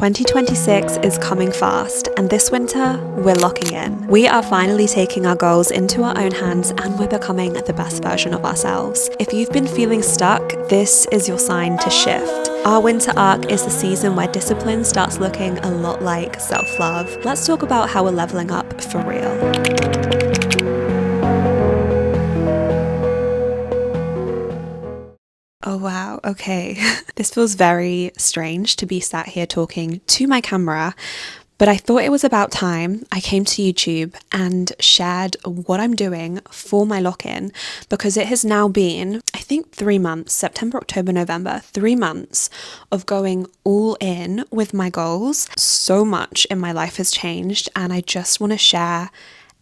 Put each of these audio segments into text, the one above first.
2026 is coming fast, and this winter, we're locking in. We are finally taking our goals into our own hands, and we're becoming the best version of ourselves. If you've been feeling stuck, this is your sign to shift. Our winter arc is the season where discipline starts looking a lot like self-love. Let's talk about how we're leveling up for real. Oh wow, okay. This feels very strange to be sat here talking to my camera, but I thought it was about time I came to YouTube and shared what I'm doing for my lock-in, because it has now been, I think, 3 months, September, October, November, 3 months of going all in with my goals. So much in my life has changed, and I just want to share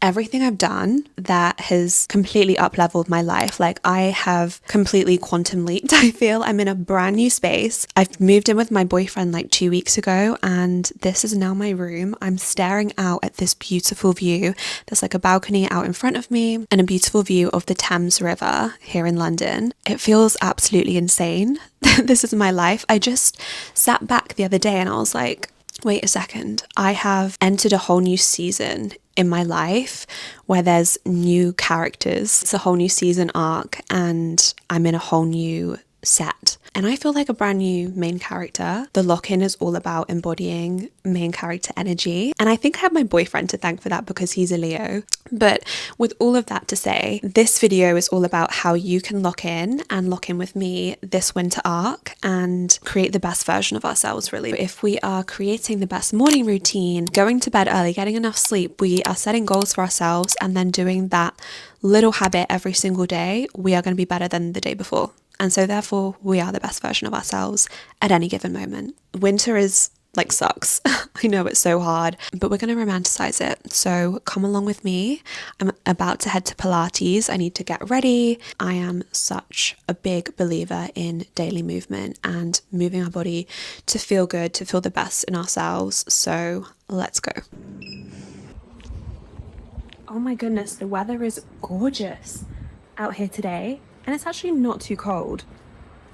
everything I've done that has completely up-leveled my life. Like, I have completely quantum leaped. I feel I'm in a brand new space. I've moved in with my boyfriend like 2 weeks ago, and this is now my room. I'm staring out at this beautiful view. There's like a balcony out in front of me and a beautiful view of the Thames River here in London. It feels absolutely insane. This is my life. I just sat back the other day and I was like, wait a second, I have entered a whole new season in my life where there's new characters. It's a whole new season arc, and I'm in a whole new set. And I feel like a brand new main character. The lock-in is all about embodying main character energy. And I think I have my boyfriend to thank for that because he's a Leo. But with all of that to say, this video is all about how you can lock in with me this winter arc and create the best version of ourselves, really. If we are creating the best morning routine, going to bed early, getting enough sleep, we are setting goals for ourselves and then doing that little habit every single day, we are going to be better than the day before. And so therefore, we are the best version of ourselves at any given moment. Winter is like sucks. I know it's so hard, but we're going to romanticize it. So come along with me. I'm about to head to Pilates. I need to get ready. I am such a big believer in daily movement and moving our body to feel good, to feel the best in ourselves. So let's go. Oh my goodness, the weather is gorgeous out here today. And it's actually not too cold,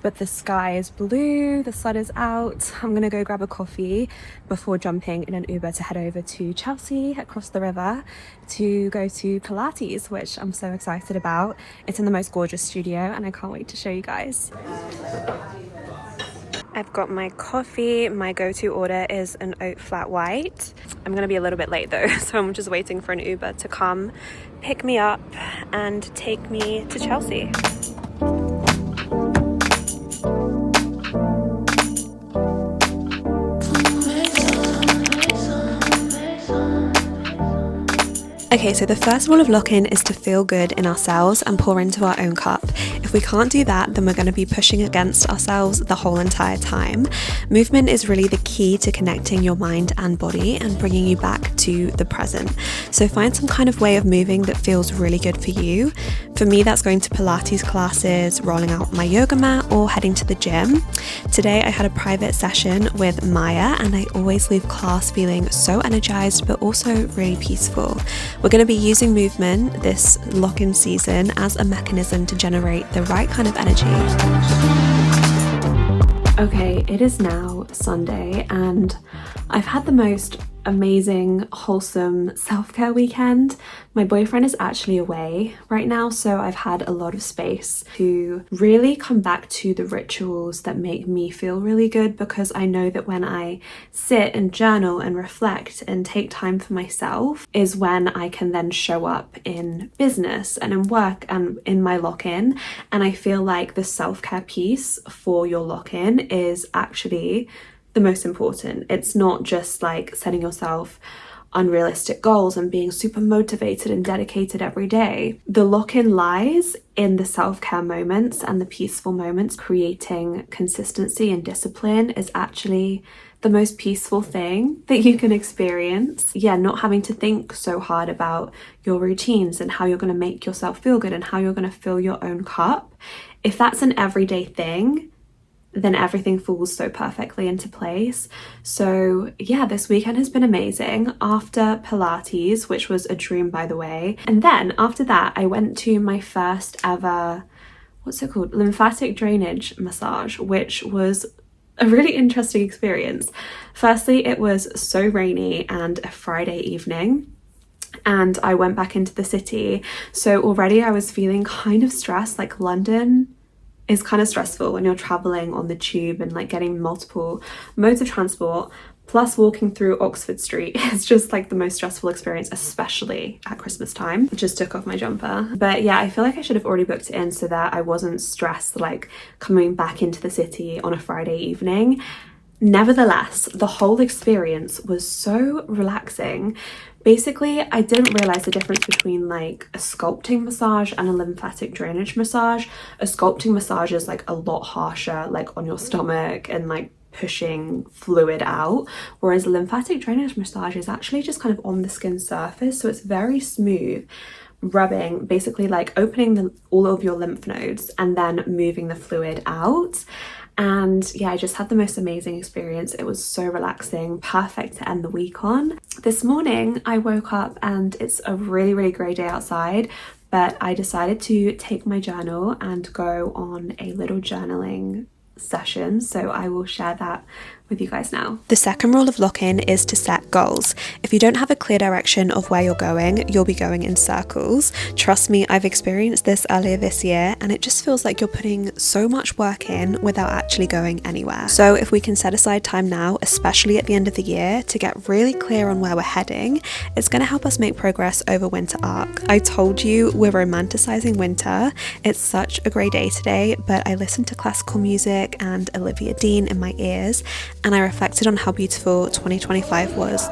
but the sky is blue, the sun is out. I'm gonna go grab a coffee before jumping in an Uber to head over to Chelsea across the river to go to Pilates, which I'm so excited about. It's in the most gorgeous studio and I can't wait to show you guys. I've got my coffee. My go-to order is an oat flat white. I'm gonna be a little bit late though, so I'm just waiting for an Uber to come pick me up and take me to Chelsea. Okay, so the first rule of lock-in is to feel good in ourselves and pour into our own cup. If we can't do that, then we're going to be pushing against ourselves the whole entire time. Movement is really the key to connecting your mind and body and bringing you back to the present. So find some kind of way of moving that feels really good for you. For me, that's going to Pilates classes, rolling out my yoga mat, or heading to the gym. Today, I had a private session with Maya, and I always leave class feeling so energized, but also really peaceful. We're going to be using movement this lock-in season as a mechanism to generate the right kind of energy. Okay, it is now Sunday and I've had the most amazing, wholesome self-care weekend. My boyfriend is actually away right now, so I've had a lot of space to really come back to the rituals that make me feel really good, because I know that when I sit and journal and reflect and take time for myself is when I can then show up in business and in work and in my lock-in. And I feel like the self-care piece for your lock-in is actually the most important. It's not just like setting yourself unrealistic goals and being super motivated and dedicated every day. The lock-in lies in the self-care moments and the peaceful moments. Creating consistency and discipline is actually the most peaceful thing that you can experience. Yeah, not having to think so hard about your routines and how you're going to make yourself feel good and how you're going to fill your own cup. If that's an everyday thing, then everything falls so perfectly into place. So yeah, this weekend has been amazing. After Pilates, which was a dream by the way, and then after that I went to my first ever, what's it called, lymphatic drainage massage, which was a really interesting experience. Firstly, it was so rainy and a Friday evening, and I went back into the city. So already I was feeling kind of stressed. Like, London is kind of stressful when you're traveling on the tube and like getting multiple modes of transport, plus walking through Oxford Street. It's just like the most stressful experience, especially at Christmas time. Just took off my jumper. But yeah, I feel like I should have already booked it in so that I wasn't stressed like coming back into the city on a Friday evening. Nevertheless, the whole experience was so relaxing. Basically, I didn't realize the difference between like a sculpting massage and a lymphatic drainage massage. A sculpting massage is like a lot harsher, like on your stomach and like pushing fluid out, whereas a lymphatic drainage massage is actually just kind of on the skin surface, so it's very smooth, rubbing, basically like opening all of your lymph nodes and then moving the fluid out. And yeah, I just had the most amazing experience. It was so relaxing, perfect to end the week on. This morning I woke up and it's a really grey day outside, but I decided to take my journal and go on a little journaling session, so I will share that with you guys now. The second rule of lock-in is to set goals. If you don't have a clear direction of where you're going, you'll be going in circles. Trust me, I've experienced this earlier this year, and it just feels like you're putting so much work in without actually going anywhere. So if we can set aside time now, especially at the end of the year, to get really clear on where we're heading, it's going to help us make progress over winter arc. I told you we're romanticizing winter. It's such a great day today, but I listened to classical music and Olivia Dean in my ears, and I reflected on how beautiful 2025 was.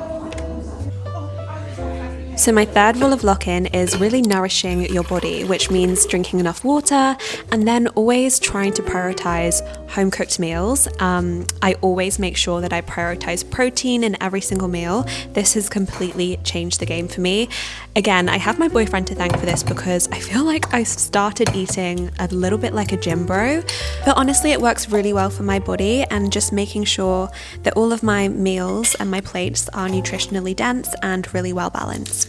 So my third rule of lock-in is really nourishing your body, which means drinking enough water and then always trying to prioritize home-cooked meals. I always make sure that I prioritize protein in every single meal. This has completely changed the game for me. Again, I have my boyfriend to thank for this because I feel like I started eating a little bit like a gym bro, but honestly it works really well for my body, and just making sure that all of my meals and my plates are nutritionally dense and really well balanced.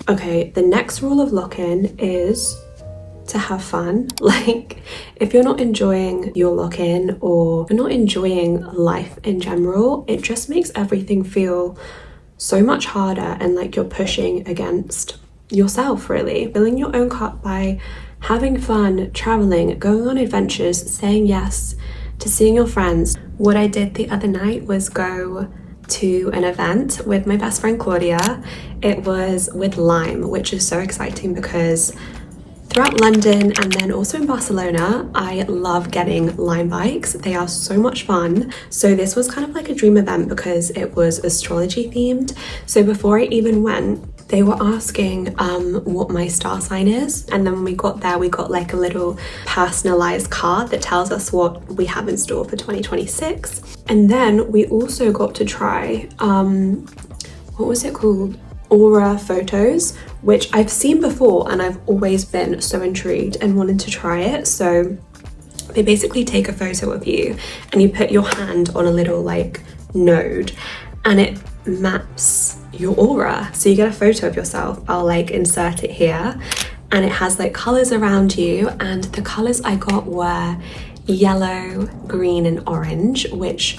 Okay, the next rule of lock-in is to have fun. Like, if you're not enjoying your lock-in or you're not enjoying life in general, it just makes everything feel so much harder, and like you're pushing against yourself, really. Filling your own cup by having fun, traveling, going on adventures, saying yes to seeing your friends. What I did the other night was go to an event with my best friend Claudia. It was with Lime, which is so exciting because throughout London and then also in Barcelona, I love getting Lime bikes. They are so much fun. So this was kind of like a dream event because it was astrology themed. So before I even went, they were asking what my star sign is, and then when we got there we got like a little personalized card that tells us what we have in store for 2026. And then we also got to try what was it called, aura photos, which I've seen before and I've always been so intrigued and wanted to try it. So they basically take a photo of you and you put your hand on a little like node and it maps your aura, so you get a photo of yourself. I'll like insert it here, and it has like colors around you, and the colors I got were yellow, green and orange, which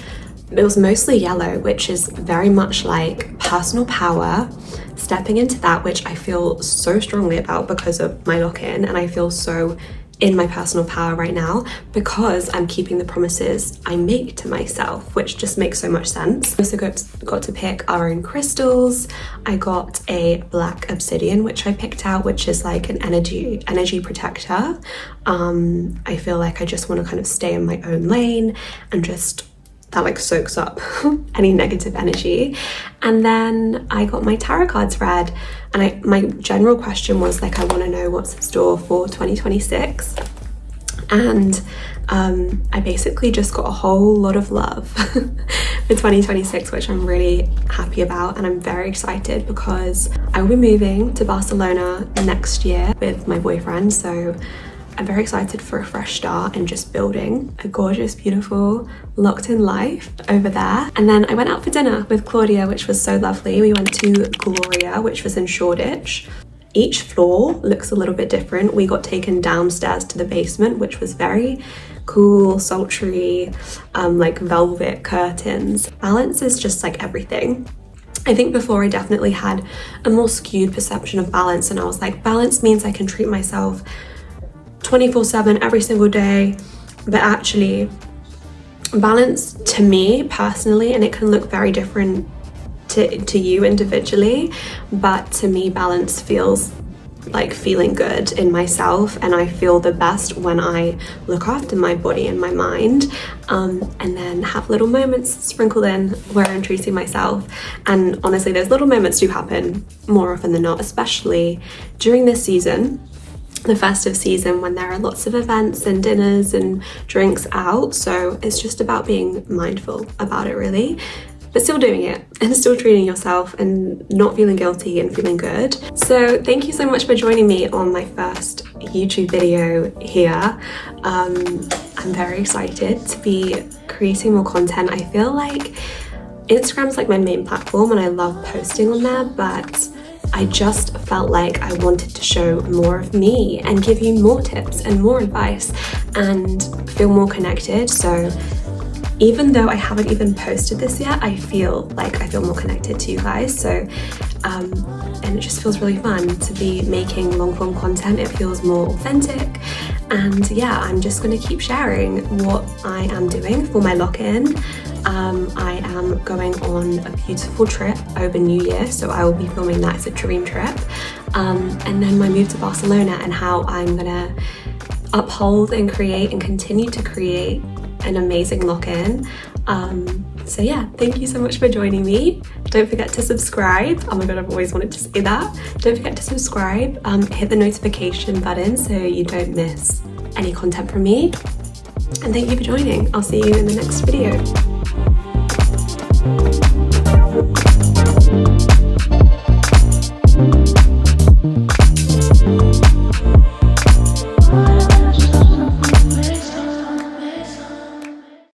it was mostly yellow, which is very much like personal power, stepping into that, which I feel so strongly about because of my lock-in, and I feel so in my personal power right now because I'm keeping the promises I make to myself, which just makes so much sense. I also got to pick our own crystals. I got a black obsidian, which I picked out, which is like an energy protector. I feel like I just want to kind of stay in my own lane, and just that like soaks up any negative energy. And then I got my tarot cards read, and my general question was like, I want to know what's in store for 2026. And I basically just got a whole lot of love for 2026, which I'm really happy about, and I'm very excited because I will be moving to Barcelona next year with my boyfriend. So I'm very excited for a fresh start and just building a gorgeous, beautiful, locked-in life over there. And then I went out for dinner with Claudia, which was so lovely. We went to Gloria, which was in Shoreditch. each floor looks a little bit different. We got taken downstairs to the basement, which was very cool, sultry, like velvet curtains. Balance is just like everything. I think before I definitely had a more skewed perception of balance, and I was like, balance means I can treat myself 24/7 every single day. But actually, balance to me personally, and it can look very different to you individually, but to me balance feels like feeling good in myself, and I feel the best when I look after my body and my mind, and then have little moments sprinkled in where I'm treating myself. And honestly, those little moments do happen more often than not, especially during this season, the festive season, when there are lots of events and dinners and drinks out. So it's just about being mindful about it, really, but still doing it and still treating yourself and not feeling guilty and feeling good. So thank you so much for joining me on my first YouTube video here. I'm very excited to be creating more content. I feel like Instagram's like my main platform and I love posting on there, but I just felt like I wanted to show more of me and give you more tips and more advice and feel more connected. So even though I haven't even posted this yet, I feel more connected to you guys. So and it just feels really fun to be making long form content. It feels more authentic, and yeah, I'm just going to keep sharing what I am doing for my lock-in. I am going on a beautiful trip over New Year, so I will be filming that as a dream trip, and then my move to Barcelona and how I'm gonna uphold and create and continue to create an amazing lock-in. So yeah, thank you so much for joining me. Don't forget to subscribe. Oh my god, I've always wanted to say that. Don't forget to subscribe, hit the notification button so you don't miss any content from me. And thank you for joining. I'll see you in the next video.